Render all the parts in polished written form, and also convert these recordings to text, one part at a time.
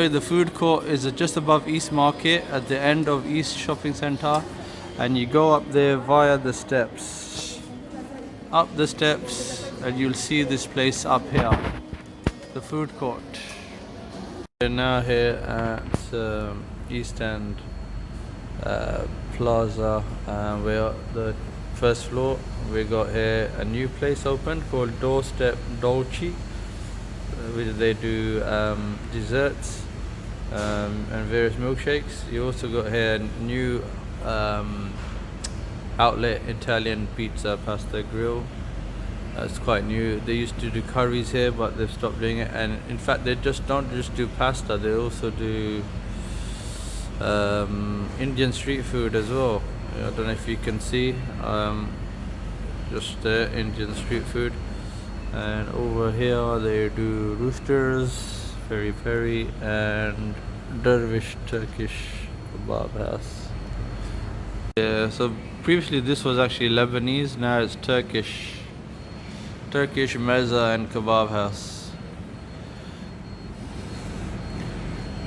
you, the food court is just above East Market at the end of East Shopping Centre, and you go up there via the steps. Up the steps and you'll see this place up here, the food court. We're now here at East End Plaza, and we're at the first floor. We got here a new place open called Doorstep Dolci, where they do desserts and various milkshakes. You also got here a new outlet, Italian pizza pasta grill. It's quite new. They used to do curries here, but they've stopped doing it. And in fact, they don't just do pasta, they also do Indian street food as well. I don't know if you can see, just there, Indian street food. And over here they do Roosters, Peri Peri, and Derwaish Turkish Kebab house. Yeah, so previously this was actually Lebanese, now it's Turkish mezza and kebab house.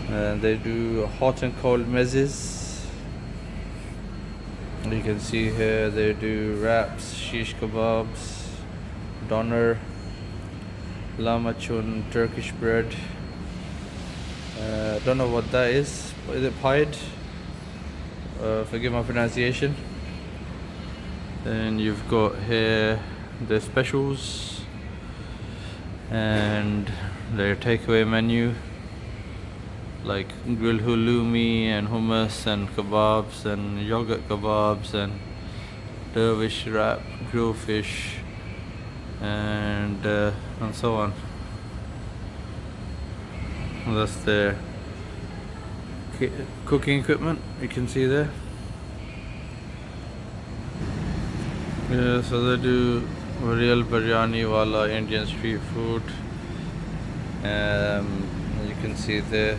And they do hot and cold mezzes. You can see here they do wraps, shish kebabs, doner, lahmacun, Turkish bread. Don't know what that is. Is it pied? Forgive my pronunciation. Then you've got here the specials and their takeaway menu, like grilled halloumi and hummus and kebabs and yogurt kebabs and dervish wrap, grilled fish, and so on. And that's their cooking equipment, you can see there. Yeah, so they do real biryani wala Indian street food. You can see there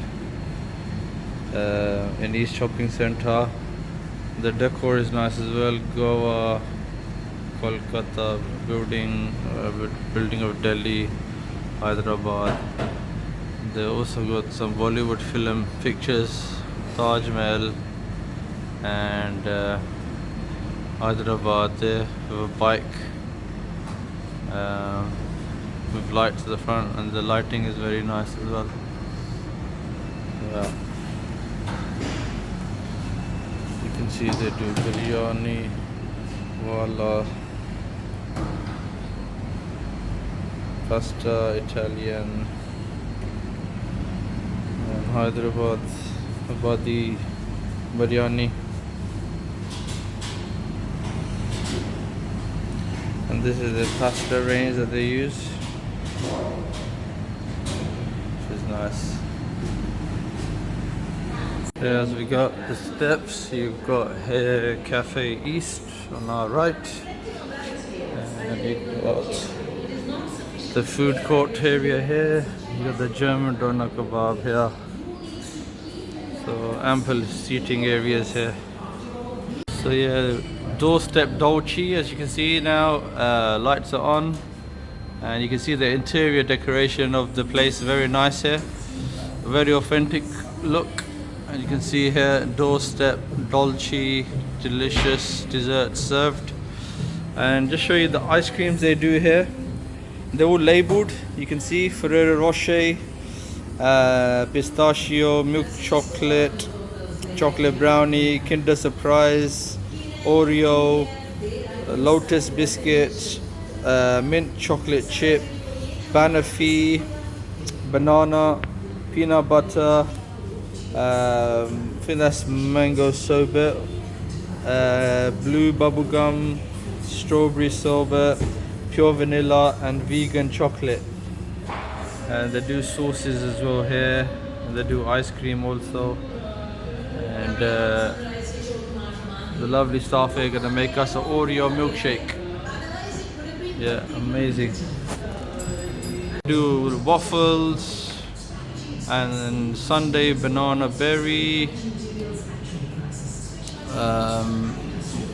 in East Shopping Centre. The decor is nice as well. Goa, Kolkata, building of Delhi, Hyderabad. They also got some Bollywood film pictures, Taj Mahal, and Hyderabad there with a bike with lights to the front, and the lighting is very nice as well. Yeah. You can see they do biryani wala, pasta, Italian, and Hyderabad Abadi biryani. And this is the pasta range that they use, which is nice. As we got the steps, you've got here Cafe East on our right, and you've got the food court area here. You got the German Doner Kebab here, so ample seating areas here. So yeah, Doorstep Dolci, as you can see now, lights are on, and you can see the interior decoration of the place, very nice here, very authentic look. And you can see here Doorstep Dolci, delicious desserts served. And just show you the ice creams they do here. They're all labeled. You can see Ferrero Rocher, pistachio, milk chocolate, chocolate brownie, Kinder Surprise, Oreo, Lotus biscuits, mint chocolate chip, banafi, banana, peanut butter, I think that's mango sorbet, blue bubblegum, strawberry sorbet, pure vanilla, and vegan chocolate. And they do sauces as well here, and they do ice cream also. And the lovely staff here are gonna make us an Oreo milkshake. Yeah, amazing. Do waffles, and then Sunday banana berry.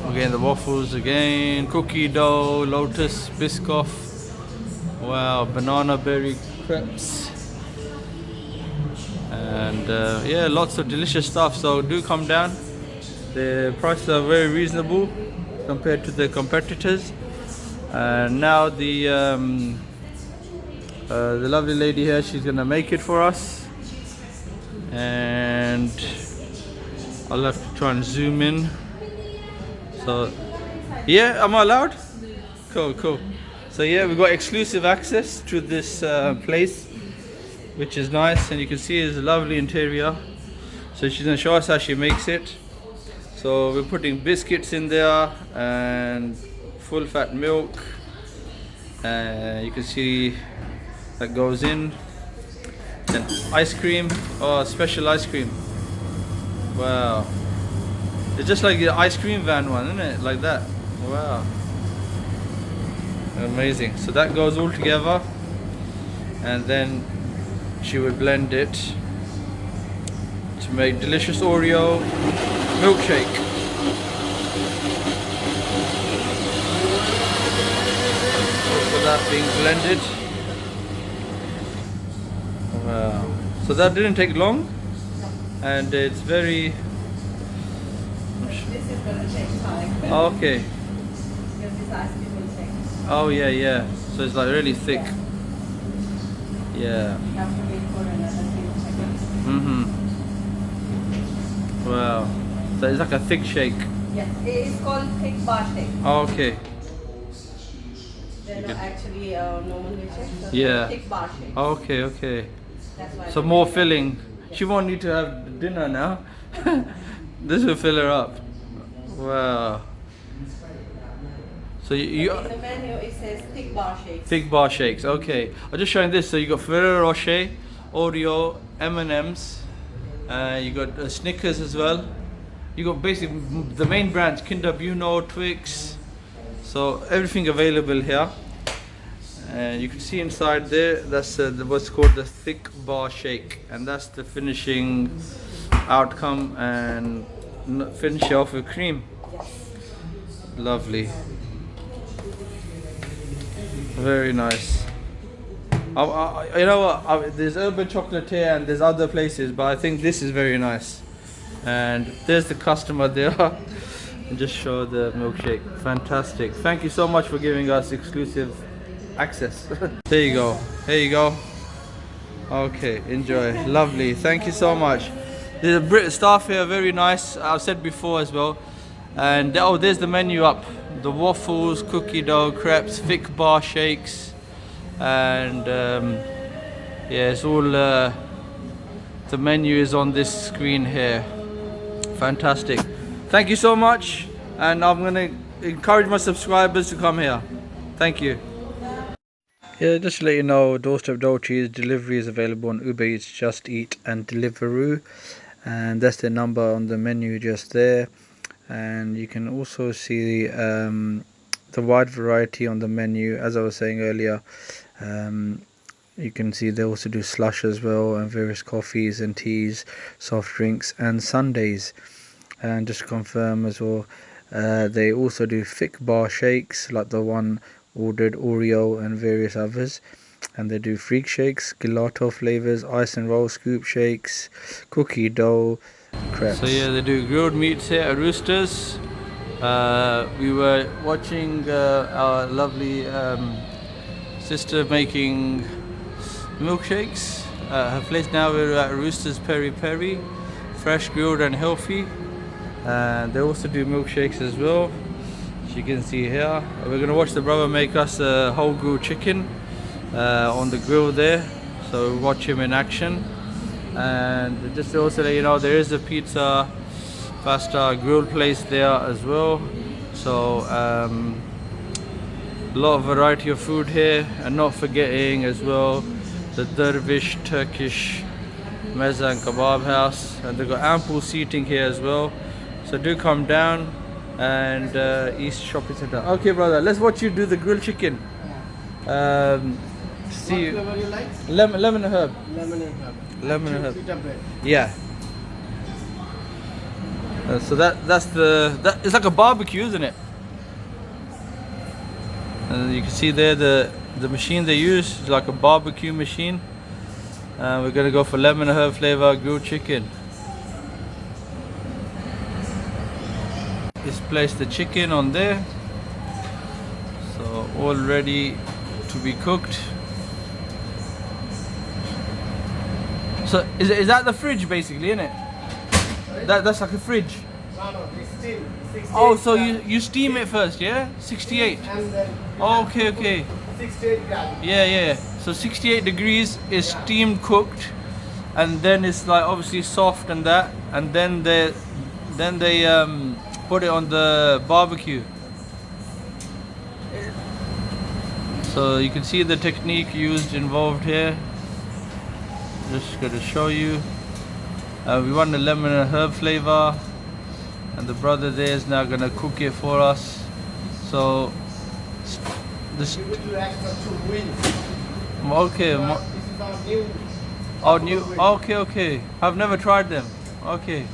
Again the waffles again, cookie dough, lotus biscoff. Wow, banana berry crepes. And yeah, lots of delicious stuff. So do come down. The prices are very reasonable compared to the competitors. And now the lovely lady here, she's gonna make it for us, and I'll have to try and zoom in. So yeah, am I allowed? Cool, cool. So yeah, we've got exclusive access to this place, which is nice, and you can see it's a lovely interior. So she's gonna show us how she makes it. So we're putting biscuits in there and full fat milk. You can see that goes in. Then ice cream, oh, special ice cream. Wow. It's just like the ice cream van one, isn't it? Like that. Wow. Amazing. So that goes all together, and then she would blend it to make delicious Oreo milkshake. For that being blended. Wow. So that didn't take long, and it's very... This is going to take time. Okay. Because this ice cream will take. Oh yeah, yeah. So it's like really thick. Yeah. You have to wait for another few seconds. Wow. So it's like a thick shake. Yes, it is called thick bar shake. Oh, okay. They're not actually normal milkshake. So Yeah. thick bar shake. Okay, okay. That's why. So more filling. She won't need to have dinner now. This will fill her up. Wow. So you in the menu it says thick bar shake. thick bar shakes. Okay. I'm just showing this. So you got Ferrero Rocher, Oreo, M&Ms. You got Snickers as well. You got basically the main brands: Kinder Bueno, Twix. So everything available here. And you can see inside there, that's what's called the thick bar shake, and that's the finishing outcome, and finish it off with cream. Yes. Lovely. Very nice. You know what? There's Urban Chocolatier and there's other places, but I think this is very nice. And there's the customer there. And just show the milkshake. Fantastic. Thank you so much for giving us exclusive access. There you go. Here you go. Okay, enjoy. Lovely. Thank you so much. The Brit staff here are very nice. I've said before as well. And oh, there's the menu up. The waffles, cookie dough, crepes, thick bar shakes, and yeah, it's all. The menu is on this screen here. Fantastic. Thank you so much, and I'm gonna encourage my subscribers to come here. Thank you. Yeah, just to let you know, Doorstep Dolci's delivery is available on Uber Eats, Just Eat and Deliveroo, and that's the number on the menu just there. And you can also see the wide variety on the menu. As I was saying earlier, you can see they also do slush as well, and various coffees and teas, soft drinks and sundaes. And just to confirm as well, they also do thick bar shakes like the one ordered, Oreo and various others. And they do freak shakes, gelato flavors, ice and roll scoop shakes, cookie dough, crepes. So yeah, they do grilled meats here at Roosters. We were watching our lovely sister making milkshakes at her place. Now we're at Roosters Peri Peri, fresh, grilled and healthy. And they also do milkshakes as well, as you can see here. We're going to watch the brother make us a whole grilled chicken on the grill there, so we'll watch him in action. And just to also let you know, there is a pizza pasta grill place there as well. So a lot of variety of food here, and not forgetting as well the Derwaish Turkish mezza and kebab house, and they've got ample seating here as well. So do come down and East Shopping Centre. Okay, brother, let's watch you do the grilled chicken. See, what flavor you like? lemon and herb. Lemon and herb. Lemon and herb. Pita bread. Yeah. So that's it's like a barbecue, isn't it? And you can see there the machine they use is like a barbecue machine. And we're gonna go for lemon and herb flavor grilled chicken. Just place the chicken on there. So all ready to be cooked. So is that the fridge basically, isn't it? That's like a fridge. No, it's steam. 68 Oh, so you steam it first, yeah? 68. and then Oh, okay. 68 grams. Yeah. So 68 degrees is steam cooked, and then it's like obviously soft and that, and then they put it on the barbecue. So you can see the technique used involved here. Just gonna show you. We want the lemon and herb flavor, and the brother there is now gonna cook it for us. So this We will do extra 2 wings. okay. This is our new. Oh, new. Okay. I've never tried them. Okay.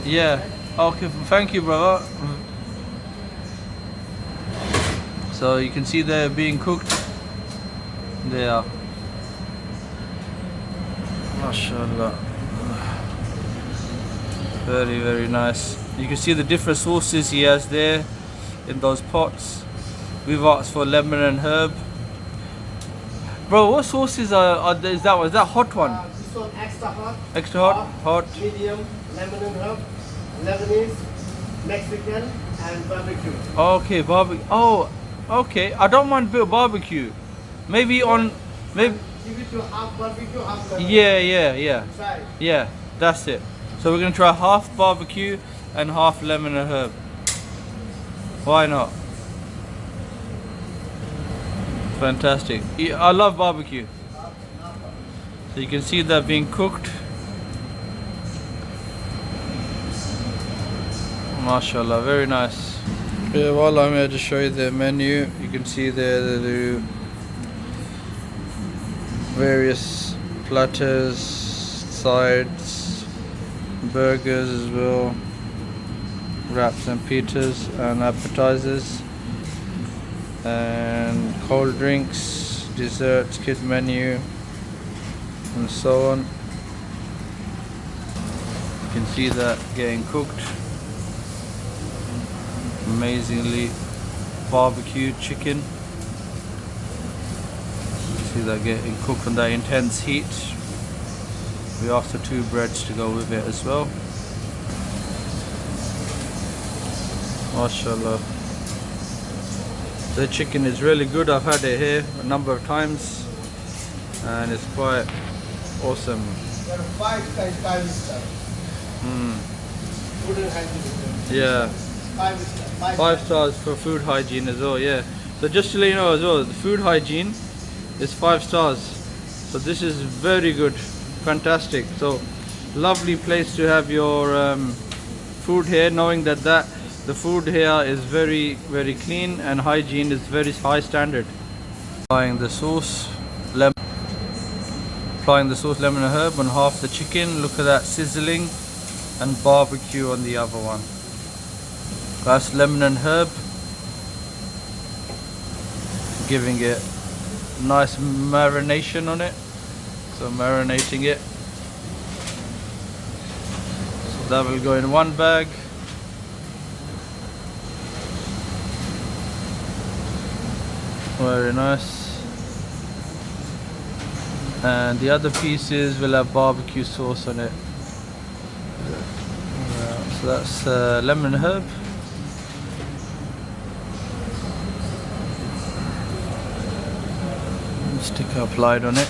Yeah. Okay. Thank you, brother. So you can see they're being cooked. They are. MashaAllah. Very nice. You can see the different sauces he has there in those pots. We've asked for lemon and herb. Bro, what sauces are is that one? Is that hot one? This one extra hot. Extra hot? Hot. Medium, lemon and herb, Lebanese, Mexican, and barbecue. Okay, barbecue. Oh, okay. I don't mind a bit of barbecue. Maybe on, maybe. Give it to half barbecue, half lemon. Yeah. Try. Yeah, that's it. So we're gonna try half barbecue and half lemon and herb. Why not? Fantastic. I love barbecue. So you can see that being cooked. MashaAllah, very nice. Yeah, while I'm here to show you the menu, you can see there they do various platters, sides, burgers as well, wraps and pitas and appetizers, and cold drinks, desserts, kid menu, and so on. You can see that getting cooked. Amazingly barbecued chicken. See that getting cooked on that intense heat. We asked for 2 breads to go with it as well. MashaAllah. The chicken is really good. I've had it here a number of times and it's quite awesome. There are 5 stars. Food and hygiene. Yeah. 5 stars. 5 stars for food hygiene as well, yeah. So just to let you know as well, the food hygiene is 5 stars. So this is very good, fantastic. So lovely place to have your food here, knowing that the food here is very clean and hygiene is very high standard. Applying the sauce lemon and herb on half the chicken. Look at that sizzling, and barbecue on the other one. That's lemon and herb, giving it nice marination on it. So marinating it. So that will go in one bag. Very nice. And the other pieces will have barbecue sauce on it. So that's lemon and herb. Sticker applied on it.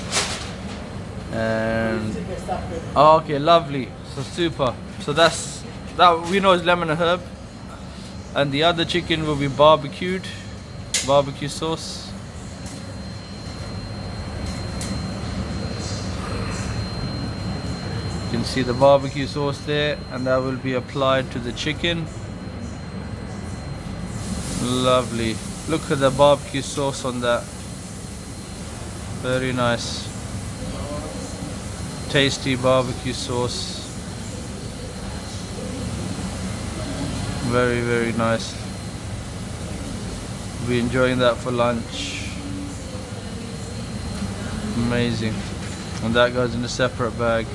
And oh, okay, lovely. So super. So that we know is lemon and herb. And the other chicken will be barbecued. Barbecue sauce. You can see the barbecue sauce there, and that will be applied to the chicken. Lovely. Look at the barbecue sauce on that. Very nice. Tasty barbecue sauce. Very nice. We'll be enjoying that for lunch. Amazing. and that goes in a separate bag.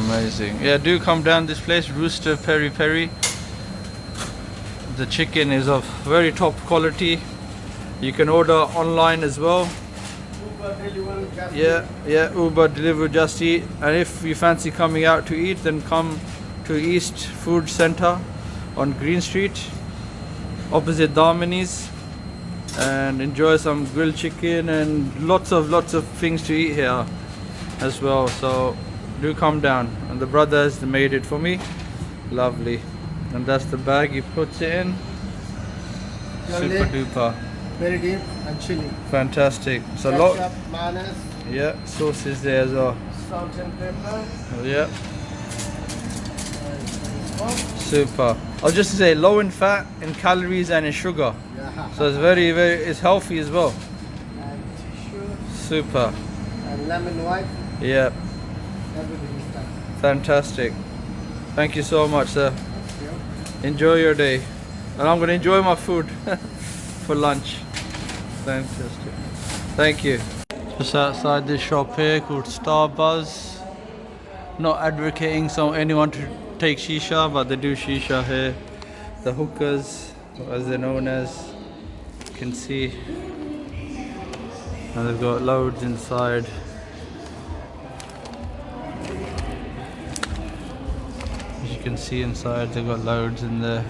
Amazing. Yeah, do come down this place, Rooster Peri Peri. The chicken is of very top quality. You can order online as well. Yeah, Uber deliver, just eat. And if you fancy coming out to eat, then come to East Food Center on Green Street, opposite Darmani's, and enjoy some grilled chicken and lots of things to eat here as well. So do come down. And the brothers made it for me. Lovely. And that's the bag he puts it in. Super duper. Very deep and chili. Fantastic. So Ketchup, mayonnaise. yeah, sauces there as well. Salt and pepper. Oh, yeah. Super. I was just to say, low in fat, in calories, and in sugar. Yeah. So it's very, it's healthy as well. And tissue. Super. And lemon white. Yeah. Everything is done. Fantastic. Thank you so much, sir. Thank you. Enjoy your day. And I'm going to enjoy my food for lunch. Fantastic. Thank you. Just outside this shop here called Star Buzz. Not advocating anyone to take shisha, but they do shisha here. The hookahs, as they're known as, you can see. And they've got loads inside. As you can see inside, they've got loads in there.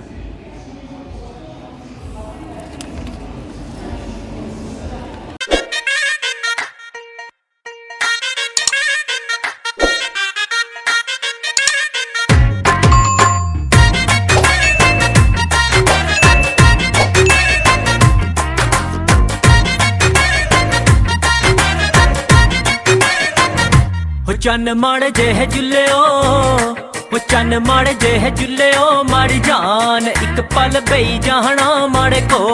चन्न माड़े जेह जुल्लियो वो चन्न माड़े जेह जुल्लियो माड़ी जान एक पल बेई जाना माड़े को